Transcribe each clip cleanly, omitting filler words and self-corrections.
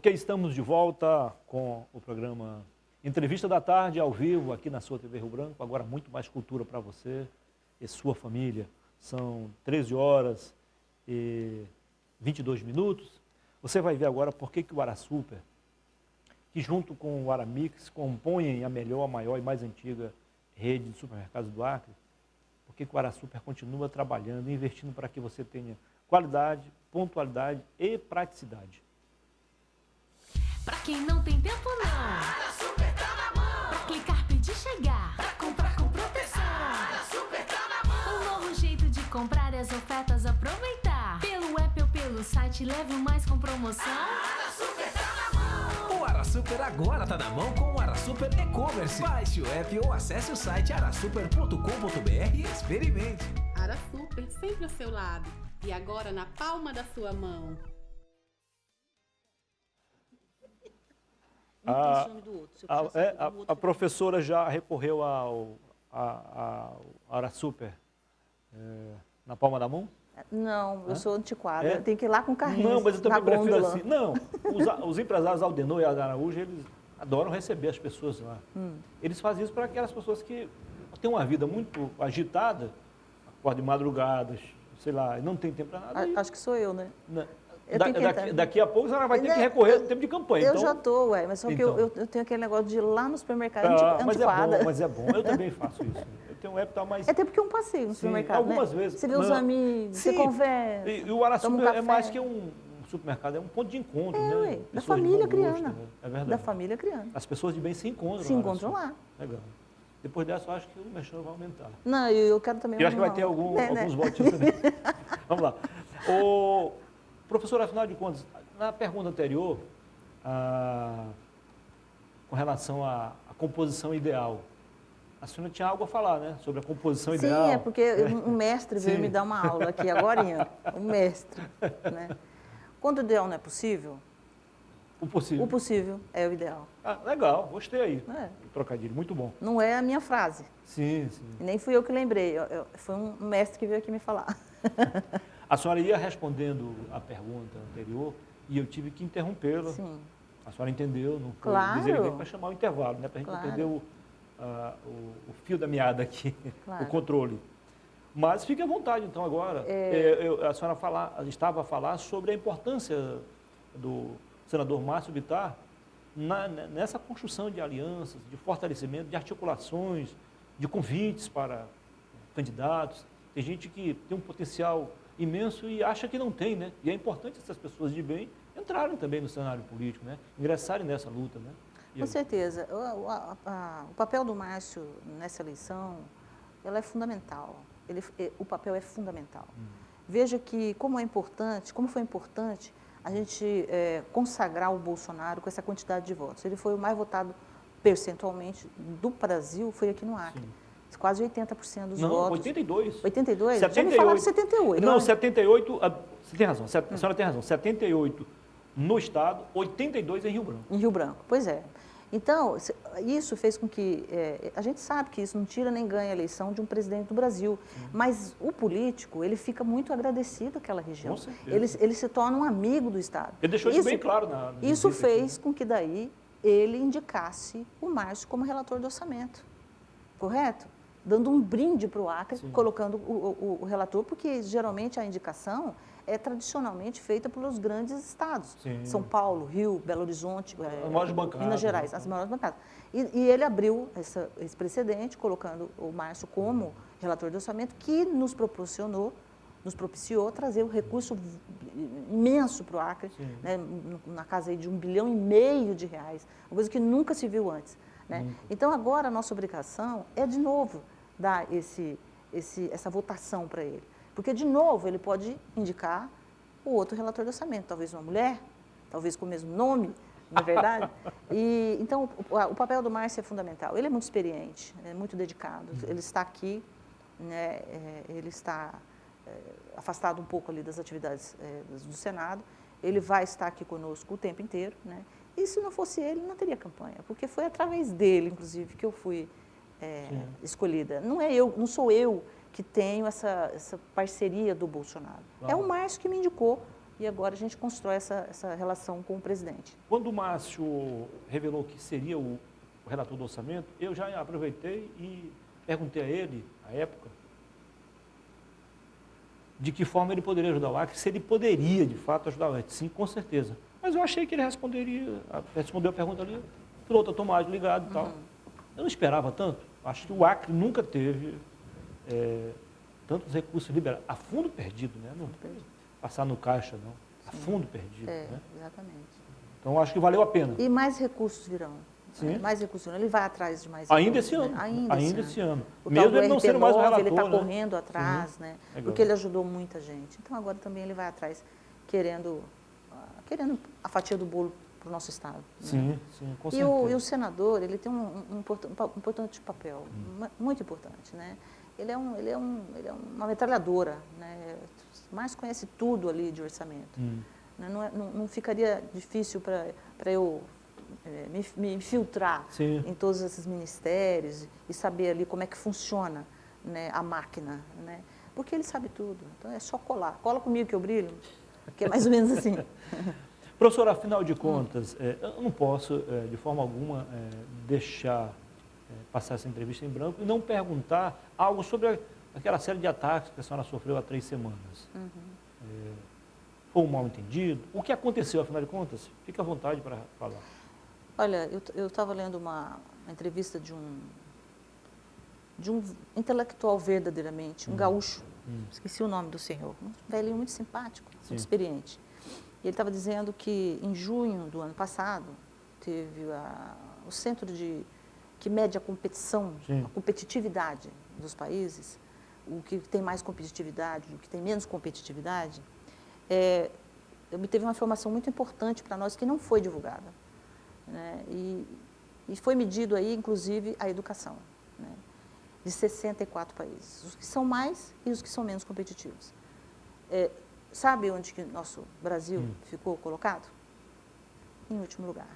Ok, estamos de volta com o programa Entrevista da Tarde, ao vivo, aqui na sua TV Rio Branco. Agora muito mais cultura para você e sua família. São 13 horas e 22 minutos. Você vai ver agora por que o AraSuper, que junto com o Aramix compõem a melhor, a maior e mais antiga rede de supermercados do Acre, por que o AraSuper continua trabalhando e investindo para que você tenha qualidade, pontualidade e praticidade. Pra quem não tem tempo não, AraSuper tá na mão. Pra clicar, pedir, chegar, pra comprar com proteção, AraSuper tá na mão. Um novo jeito de comprar e as ofertas aproveitar. Pelo app ou pelo site, leve o mais com promoção, AraSuper tá na mão. O AraSuper agora tá na mão com o AraSuper E-Commerce. Baixe o app ou acesse o site arasuper.com.br e experimente. AraSuper sempre ao seu lado e agora na palma da sua mão. A professora já recorreu ao AraSuper na palma da mão? Não, eu sou antiquada, eu tenho que ir lá com o carrinho. Não, mas eu também prefiro gôndola. assim. Não, os empresários Aldenor e Araújo, eles adoram receber as pessoas lá. Eles fazem isso para aquelas pessoas que têm uma vida muito agitada, acordam de madrugadas, sei lá, e não tem tempo para nada. Acho que sou eu, né? Daqui a pouco você vai ter que recorrer ao tempo de campanha. Eu já estou, mas só que eu tenho aquele negócio de ir lá no supermercado antiquada. Mas é bom, eu também faço isso. Eu tenho um app tal, mas... É até porque é um passeio no supermercado, algumas né? vezes. Você vê os amigos, você conversa. E o AraSuper é mais que um supermercado, é um ponto de encontro, né? Da família criana. Né? É verdade. Da família criana. As pessoas de bem se encontram. Se encontram lá. Legal. Depois dessa, eu acho que o merchan vai aumentar. Não, eu quero também... Eu acho que vai ter alguns votinhos também. Vamos lá. Professor, afinal de contas, na pergunta anterior, com relação à composição ideal, a senhora tinha algo a falar, né? Sobre a composição ideal. Sim, é porque um mestre veio me dar uma aula aqui agora, um mestre. Né? Quando o ideal não é possível, o possível é o ideal. Legal, gostei aí. Trocadilho, muito bom. Não é a minha frase. Sim. E nem fui eu que lembrei, foi um mestre que veio aqui me falar. A senhora ia respondendo a pergunta anterior e eu tive que interrompê-la. Sim. A senhora entendeu, não foi claro. Para chamar o intervalo, né? Para a gente entender o fio da meada aqui, o controle. Mas fique à vontade, então, agora. A senhora estava a falar sobre a importância do senador Márcio Bittar nessa construção de alianças, de fortalecimento, de articulações, de convites para candidatos. Tem gente que tem um potencial imenso e acha que não tem, né? E é importante essas pessoas de bem entrarem também no cenário político, né? Ingressarem nessa luta, né? Com certeza. O papel do Márcio nessa eleição, ela é fundamental. O papel é fundamental. Veja que como foi importante a gente consagrar o Bolsonaro com essa quantidade de votos. Ele foi o mais votado percentualmente do Brasil, foi aqui no Acre. Sim. Quase 80% dos votos. 82. 82? 78. Já me falaram 78. Não, 78, você tem razão, a senhora tem razão, 78 no Estado, 82 em Rio Branco. Em Rio Branco, pois é. Então, isso fez com que, a gente sabe que isso não tira nem ganha a eleição de um presidente do Brasil, mas o político, ele fica muito agradecido àquela região. Com certeza. Ele se torna um amigo do Estado. Ele deixou isso bem claro na Isso visita fez aqui. com que daí ele indicasse o Márcio como relator do orçamento, correto? Dando um brinde para o Acre, colocando o relator, porque geralmente a indicação é tradicionalmente feita pelos grandes estados. Sim. São Paulo, Rio, Belo Horizonte, bancadas, Minas Gerais, as maiores bancadas. E ele abriu esse precedente, colocando o Márcio como relator do orçamento, que nos propiciou trazer um recurso imenso para o Acre, né, na casa aí de R$ 1,5 bilhão, uma coisa que nunca se viu antes. Né? Então, agora, a nossa obrigação é, de novo, dar essa votação para ele. Porque, de novo, ele pode indicar o outro relator do orçamento, talvez uma mulher, talvez com o mesmo nome, não é verdade? Então, o papel do Márcio é fundamental. Ele é muito experiente, é muito dedicado. Ele está aqui, né, ele está afastado um pouco ali das atividades do Senado. Ele vai estar aqui conosco o tempo inteiro, né? E se não fosse ele, não teria campanha, porque foi através dele, inclusive, que eu fui escolhida. Não sou eu que tenho essa parceria do Bolsonaro. Claro. É o Márcio que me indicou E agora a gente constrói essa relação com o presidente. Quando o Márcio revelou que seria o relator do orçamento, eu já aproveitei e perguntei a ele, à época, de que forma ele poderia ajudar o Acre, se ele poderia, de fato, ajudar o Acre. Sim, com certeza. Mas eu achei que ele respondeu a pergunta ali, piloto automático ligado e tal. Eu não esperava tanto. Acho que o Acre nunca teve tantos recursos liberados. A fundo perdido, né? Não passar no caixa, não. A fundo perdido. Né? Exatamente. Então, acho que valeu a pena. E mais recursos virão. Sim. Mais recursos virão. Ele vai atrás de mais ainda recursos. Esse ano. Né? Ainda esse ano. O mesmo ele não sendo mais o relator, ele está né? correndo atrás, né? Porque ele ajudou muita gente. Então, agora também ele vai atrás, querendo a fatia do bolo para o nosso Estado. Sim, né? sim, com certeza. E o senador, ele tem um importante papel, muito importante, né? Ele é uma metralhadora, né? Mais conhece tudo ali de orçamento. Né? Não ficaria difícil para eu me filtrar em todos esses ministérios e saber ali como é que funciona, né, a máquina, né? Porque ele sabe tudo. Então é só colar. Cola comigo que eu brilho, que é mais ou menos assim. Professora, afinal de contas, eu não posso, de forma alguma, deixar passar essa entrevista em branco e não perguntar algo sobre aquela série de ataques que a senhora sofreu há 3 semanas. Foi um mal-entendido? O que aconteceu, afinal de contas? Fique à vontade para falar. Olha, eu estava lendo uma entrevista de um intelectual verdadeiramente, um gaúcho, esqueci o nome do senhor, um velhinho muito simpático, muito experiente. E ele estava dizendo que em junho do ano passado, teve o centro que mede a competição, a competitividade dos países, o que tem mais competitividade, o que tem menos competitividade, obteve uma informação muito importante para nós que não foi divulgada. Né? E foi medido aí, inclusive, a educação, né? De 64 países, os que são mais e os que são menos competitivos. Sabe onde que nosso Brasil ficou colocado? Em último lugar.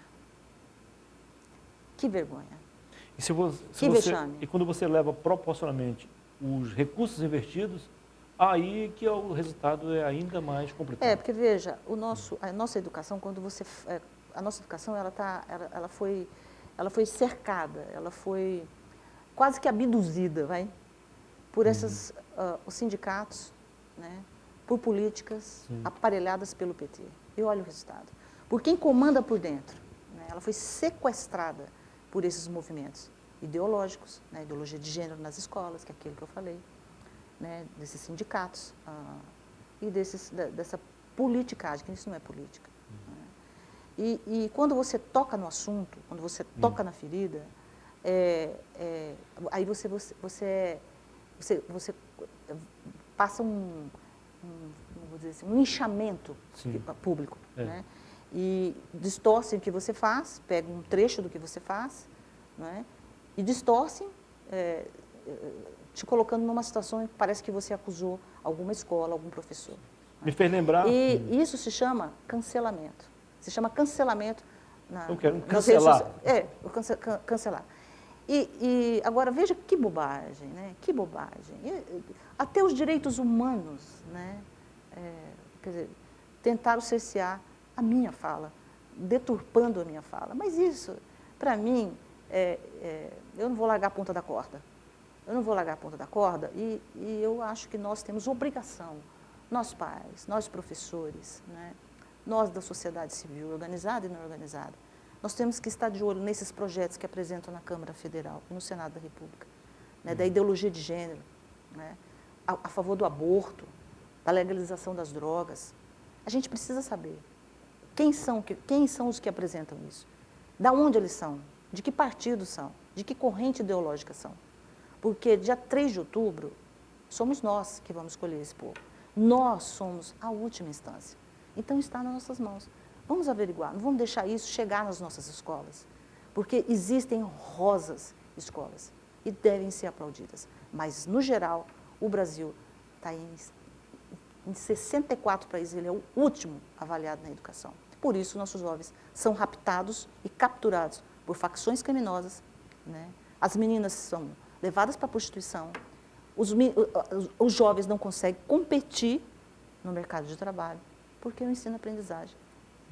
Que vergonha. E quando você leva proporcionalmente os recursos investidos, aí que o resultado é ainda mais complicado. Porque veja, a nossa educação, a nossa educação ela foi cercada, ela foi quase que abduzida, por os sindicatos, né? Por políticas aparelhadas pelo PT. E olha o resultado. Por quem comanda por dentro, né? Ela foi sequestrada por esses movimentos ideológicos, né? Ideologia de gênero nas escolas, que é aquilo que eu falei, né? Desses sindicatos e dessa politicagem, que isso não é política. Né? E quando você toca no assunto, quando você toca na ferida, aí você passa vou dizer assim, um inchamento público, né? E distorcem o que você faz, pegam um trecho do que você faz, né? E distorcem, te colocando numa situação que parece que você acusou alguma escola, algum professor. Me fez lembrar... E isso se chama cancelamento. Se chama cancelamento... Eu quero cancelar. Cancelar. E agora, veja que bobagem, né? Que bobagem. Até os direitos humanos, né? Quer dizer, tentaram cercear a minha fala, deturpando a minha fala. Mas isso, para mim, eu não vou largar a ponta da corda. Eu não vou largar a ponta da corda e eu acho que nós temos obrigação, nós pais, nós professores, né? Nós da sociedade civil, organizada e não organizada, nós temos que estar de olho nesses projetos que apresentam na Câmara Federal e no Senado da República, né? Da ideologia de gênero, né? A favor do aborto, da legalização das drogas. A gente precisa saber quem são os que apresentam isso, da onde eles são, de que partido são, de que corrente ideológica são. Porque dia 3 de outubro, somos nós que vamos escolher esse povo. Nós somos a última instância. Então está nas nossas mãos. Vamos averiguar, não vamos deixar isso chegar nas nossas escolas. Porque existem honrosas escolas e devem ser aplaudidas. Mas, no geral, o Brasil está em 64 países, ele é o último avaliado na educação. Por isso, nossos jovens são raptados e capturados por facções criminosas, né? As meninas são levadas para a prostituição, os jovens não conseguem competir no mercado de trabalho, porque o ensino-aprendizagem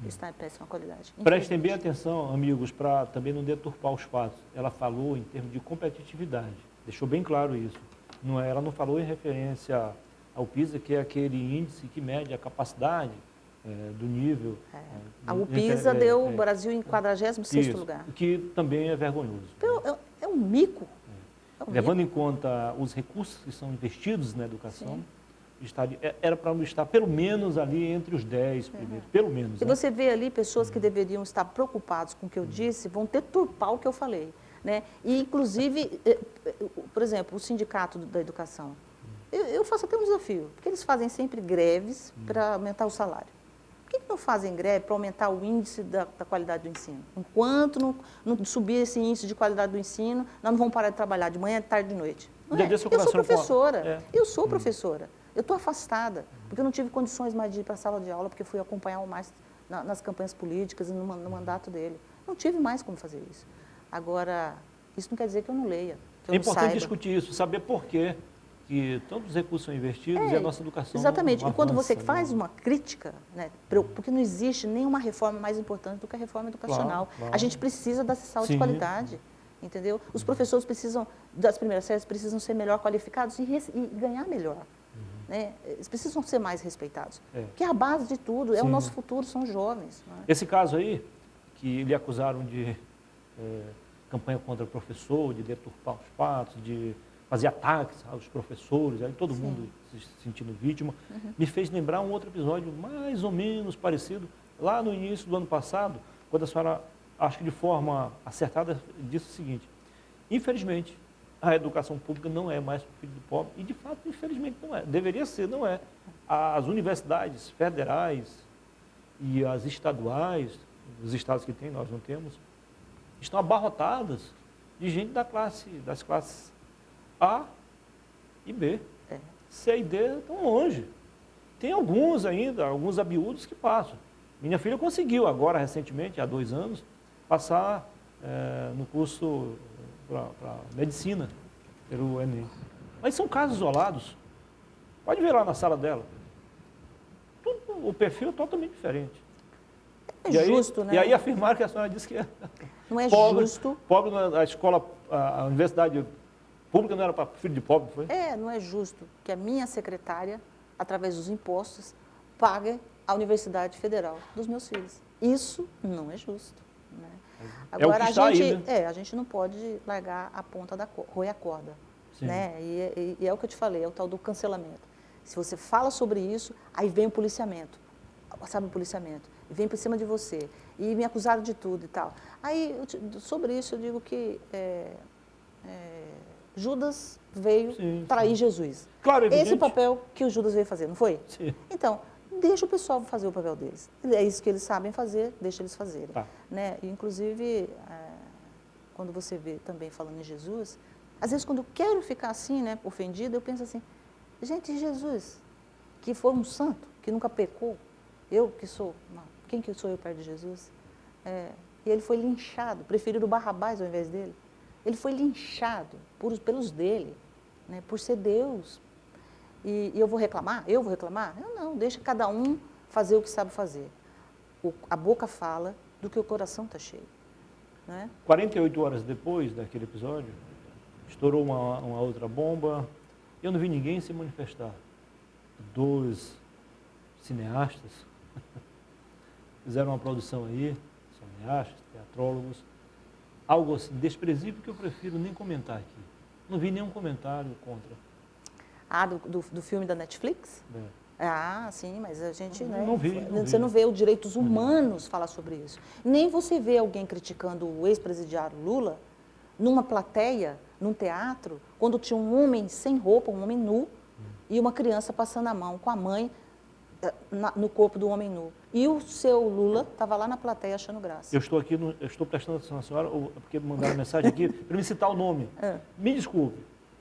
está em péssima qualidade. Prestem bem atenção, amigos, para também não deturpar os fatos. Ela falou em termos de competitividade, deixou bem claro isso. Ela não falou em referência ao PISA, que é aquele índice que mede a capacidade do nível. O PISA deu o Brasil em 46º lugar. O que também é vergonhoso. É um mico. Levando em conta os recursos que são investidos na educação, era para estar pelo menos ali entre os 10 primeiros, pelo menos. E você vê ali pessoas que deveriam estar preocupados com o que eu disse, vão deturpar o que eu falei. Né? E, inclusive, por exemplo, o Sindicato da Educação. Eu faço até um desafio, porque eles fazem sempre greves para aumentar o salário. Por que não fazem greve para aumentar o índice da qualidade do ensino? Enquanto não subir esse índice de qualidade do ensino, nós não vamos parar de trabalhar de manhã, de tarde, de noite. Não é? Eu sou professora, eu estou afastada, porque eu não tive condições mais de ir para a sala de aula, porque fui acompanhar o Márcio nas campanhas políticas e no mandato dele. Não tive mais como fazer isso. Agora, isso não quer dizer que eu não leia, que eu não saiba. É importante discutir isso, saber por quê que tantos recursos são investidos e a nossa educação exatamente. não avança, e quando você faz né? uma crítica, né, porque não existe nenhuma reforma mais importante do que a reforma educacional. Claro. A gente precisa dessa saúde de qualidade, entendeu? Os professores precisam, das primeiras séries, precisam ser melhor qualificados e ganhar melhor. Né? Eles precisam ser mais respeitados. Porque é a base de tudo, é o nosso futuro, são os jovens. Né? Esse caso aí, que lhe acusaram de campanha contra o professor, de deturpar os fatos, de fazer ataques aos professores, aí todo mundo se sentindo vítima, me fez lembrar um outro episódio mais ou menos parecido, lá no início do ano passado, quando a senhora, acho que de forma acertada, disse o seguinte: infelizmente, a educação pública não é mais para o filho do pobre, e de fato, infelizmente, não é. Deveria ser, não é. As universidades federais e as estaduais, os estados que tem, nós não temos, estão abarrotadas de gente das classes A e B. C e D estão longe. Tem alguns ainda, alguns abiúdos que passam. Minha filha conseguiu agora, recentemente, há 2 anos, passar no curso para medicina, pelo Enem. Mas são casos isolados. Pode ver lá na sala dela. O perfil é totalmente diferente. Justo, né? E aí afirmaram que a senhora disse que não é pobre, justo. Pobre na escola, a universidade pública não era para filho de pobre, foi? Não é justo que a minha secretária, através dos impostos, pague a Universidade Federal dos meus filhos. Isso não é justo. Né? Agora, o que está aí, né? A gente não pode largar a ponta roer a corda. Né? E é o que eu te falei, é o tal do cancelamento. Se você fala sobre isso, aí vem o policiamento. Sabe o policiamento? Vem por cima de você. E me acusaram de tudo e tal. Aí, sobre isso, eu digo que Judas veio trair Jesus. Claro, evidente. Esse papel que o Judas veio fazer, não foi? Sim. Então, deixa o pessoal fazer o papel deles. É isso que eles sabem fazer, deixa eles fazerem. Tá. Né? E, inclusive, quando você vê também falando em Jesus, às vezes quando eu quero ficar assim, né, ofendida, eu penso assim, gente, Jesus, que foi um santo, que nunca pecou, eu que sou, quem que sou eu perto de Jesus? E ele foi linchado, preferiram Barrabás ao invés dele. Ele foi linchado pelos dele, né, por ser Deus. E eu vou reclamar? Eu vou reclamar? Eu não, deixa cada um fazer o que sabe fazer. A boca fala do que o coração está cheio. Né? 48 horas depois daquele episódio, estourou uma outra bomba. Eu não vi ninguém se manifestar. 2 cineastas fizeram uma produção aí, cineastas, teatrólogos, algo assim desprezível que eu prefiro nem comentar aqui. Não vi nenhum comentário contra. Do filme da Netflix? Sim, mas a gente... Não vi. Você não vê os direitos humanos falar sobre isso. Nem você vê alguém criticando o ex-presidiário Lula numa plateia, num teatro, quando tinha um homem sem roupa, um homem nu, e uma criança passando a mão com a mãe no corpo do homem nu. E o seu Lula estava lá na plateia achando graça. Eu estou aqui, eu estou prestando atenção na senhora, porque mandaram mensagem aqui para me citar o nome. Me desculpe,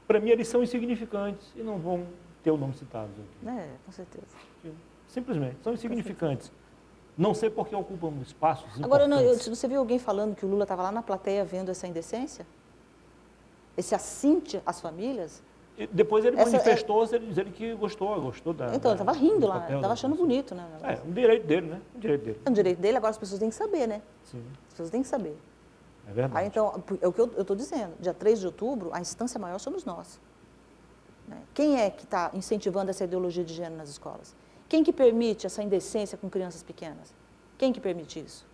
para mim eles são insignificantes e não vão ter o nome citado aqui. Com certeza. Simplesmente, são insignificantes. Não sei porque ocupam espaços importantes. Agora, você viu alguém falando que o Lula estava lá na plateia vendo essa indecência? Esse assinte às famílias? E depois ele manifestou, dizendo que gostou da... Então, ele estava rindo lá, estava achando bonito, né? Um direito dele, né? Um direito dele. É um direito dele, agora as pessoas têm que saber, né? Sim. As pessoas têm que saber. É verdade. Aí, então, é o que eu estou dizendo, dia 3 de outubro, a instância maior somos nós. Né? Quem é que está incentivando essa ideologia de gênero nas escolas? Quem que permite essa indecência com crianças pequenas? Quem que permite isso?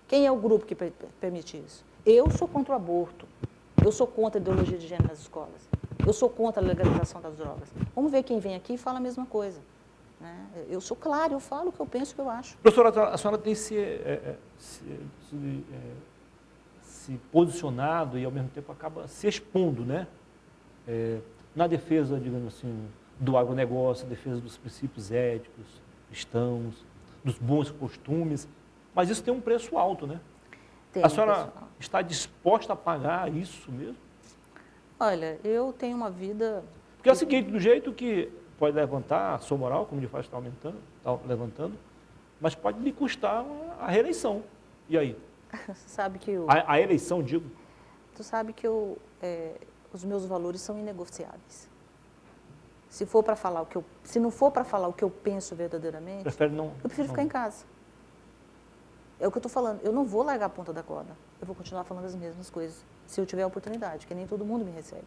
Quem é o grupo que permite isso? Eu sou contra o aborto. Eu sou contra a ideologia de gênero nas escolas. Eu sou contra a legalização das drogas. Vamos ver quem vem aqui e fala a mesma coisa. Né? Eu sou claro, eu falo o que eu penso, o que eu acho. Professora, a senhora tem se posicionado e, ao mesmo tempo, acaba se expondo, né? Na defesa, digamos assim, do agronegócio, defesa dos princípios éticos, cristãos, dos bons costumes, mas isso tem um preço alto, né? A senhora está disposta a pagar isso mesmo? Olha, eu tenho uma vida... Porque é o seguinte, do jeito que pode levantar a sua moral, como de fato está aumentando, está levantando, mas pode lhe custar a reeleição. E aí? Sabe que a eleição, digo. Tu sabe que os meus valores são inegociáveis. Se for para falar se não for para falar o que eu penso verdadeiramente, eu prefiro ficar em casa. É o que eu estou falando. Eu não vou largar a ponta da corda. Eu vou continuar falando as mesmas coisas, se eu tiver a oportunidade, porque nem todo mundo me recebe.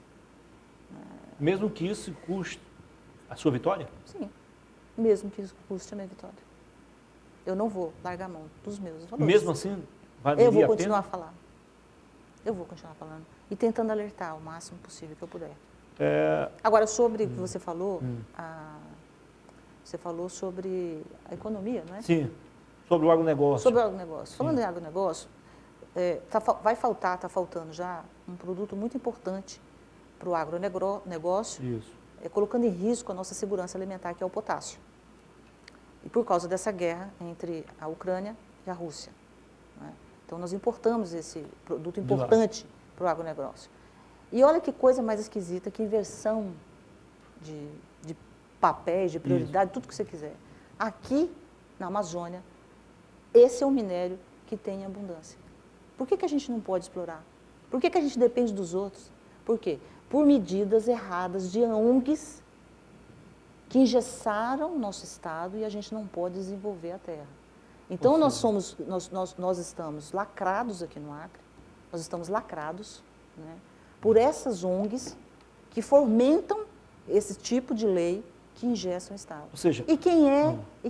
Mesmo que isso custe a sua vitória? Sim, mesmo que isso custe a minha vitória. Eu não vou largar a mão dos meus valores. Mesmo assim, valeria eu vou a continuar pena? a falar. Eu vou continuar falando. E tentando alertar o máximo possível que eu puder. Agora, sobre o que você falou, você falou sobre a economia, não é? Sim, sobre o agronegócio. Sobre o agronegócio. Falando em agronegócio, está faltando já um produto muito importante para o agronegócio, colocando em risco a nossa segurança alimentar, que é o potássio. E por causa dessa guerra entre a Ucrânia e a Rússia. Né? Então, nós importamos esse produto importante para o agronegócio. E olha que coisa mais esquisita, que inversão de papéis, de prioridade, tudo que você quiser. Aqui, na Amazônia, esse é um minério que tem abundância. Por que a gente não pode explorar? Por que a gente depende dos outros? Por quê? Por medidas erradas de ONGs que engessaram o nosso Estado e a gente não pode desenvolver a terra. Então, nós estamos lacrados aqui no Acre, nós estamos lacrados, né, por essas ONGs que fomentam esse tipo de lei que engessam o Estado. Ou seja, e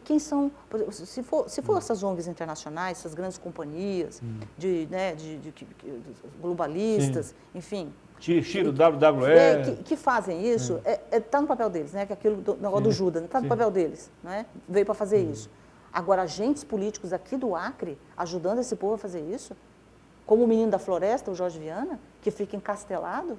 quem são, se for essas ONGs internacionais, essas grandes companhias, globalistas, enfim, Tiro, WWE. Que fazem isso, está no papel deles, né? Que aquilo do negócio do Judas, está no papel deles, né? Veio para fazer isso. Agora, agentes políticos aqui do Acre, ajudando esse povo a fazer isso, como o menino da floresta, o Jorge Viana, que fica encastelado.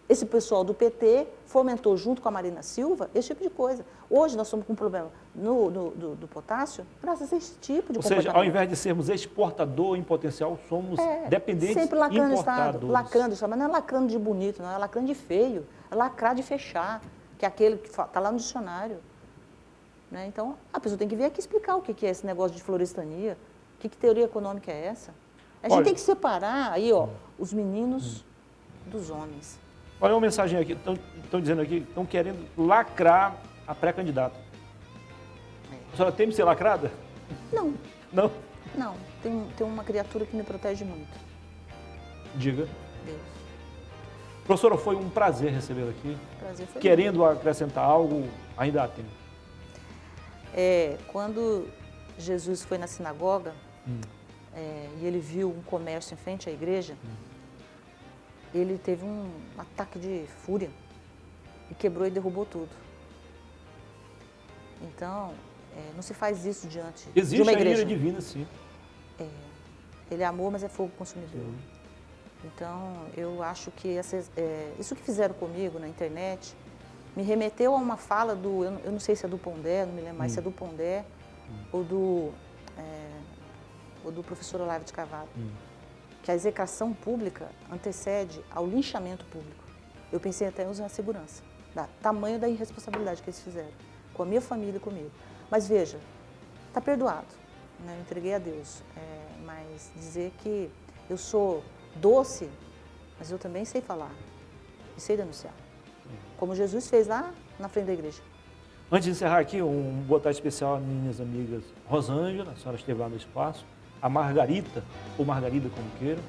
Esse pessoal do PT fomentou, junto com a Marina Silva, esse tipo de coisa. Hoje nós estamos com um problema do potássio, graças a esse tipo de comportamento. Ou seja, ao invés de sermos exportador em potencial, somos dependentes sempre lacrando importadores. O Estado, lacrando, mas não é lacrando de bonito, não, é lacrando de feio, é lacrar de fechar, que é aquele que está lá no dicionário. Né? Então, a pessoa tem que vir aqui explicar o que é esse negócio de florestania, que teoria econômica é essa. A gente tem que separar aí, os meninos dos homens. Olha uma mensagem aqui, estão dizendo aqui, estão querendo lacrar a pré-candidata. A senhora teme ser lacrada? Não. Não? Não, tem uma criatura que me protege muito. Diga. Deus. Professora, foi um prazer recebê-la aqui. Prazer foi Querendo acrescentar algo, ainda há tempo. Quando Jesus foi na sinagoga e ele viu um comércio em frente à igreja, ele teve um ataque de fúria e quebrou e derrubou tudo. Então, não se faz isso diante de uma igreja. Existe a ira divina, sim. Ele é amor, mas é fogo consumidor. Sim. Então, eu acho que isso que fizeram comigo na internet me remeteu a uma fala eu não sei se é do Pondé, não me lembro mais se é do Pondé ou do professor Olavo de Carvalho. Que a execração pública antecede ao linchamento público. Eu pensei até em usar a segurança, tamanho da irresponsabilidade que eles fizeram, com a minha família e comigo. Mas veja, está perdoado, né? Eu entreguei a Deus, mas dizer que eu sou doce, mas eu também sei falar. e sei denunciar. Como Jesus fez lá na frente da igreja. Antes de encerrar aqui, um boa tarde especial às minhas amigas Rosângela, a senhora esteve lá no espaço, a Margarita, ou Margarida como queira,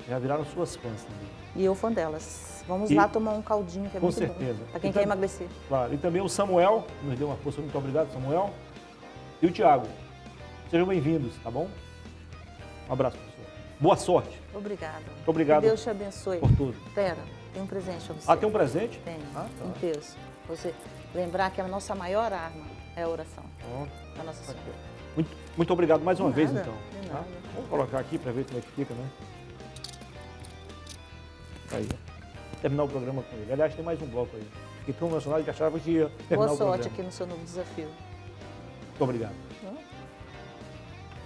já viraram suas fãs também. E eu fã delas. Vamos lá tomar um caldinho, que é muito certeza. bom. Para quem quer emagrecer. Claro. E também o Samuel, que nos deu uma força. Muito obrigado, Samuel. E o Tiago. Sejam bem-vindos, tá bom? Um abraço, professor. Boa sorte. Obrigada. Muito obrigado. Que Deus te abençoe. Por tudo. Pera, tem um presente para você. Ah, tem um presente? Tem. Ah, tá. Em Deus. Você lembrar que a nossa maior arma é a oração. Da Nossa Senhora. Muito obrigado mais uma vez, nada, então. de Tá? nada. Vamos colocar aqui para ver como é que fica, né? Aí, terminar o programa com ele. Aliás, tem mais um bloco aí. Fiquei tão emocionado que achava que ia terminar Boa o programa. sorte aqui no seu novo desafio. Muito obrigado.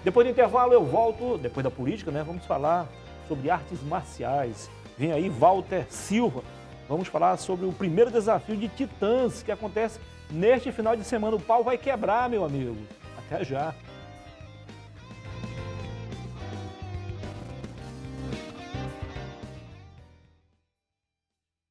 Depois do intervalo eu volto, depois da política, né? Vamos falar sobre artes marciais. Vem aí Walter Silva. Vamos falar sobre o primeiro desafio de Titãs que acontece neste final de semana. O pau vai quebrar, meu amigo. Até já.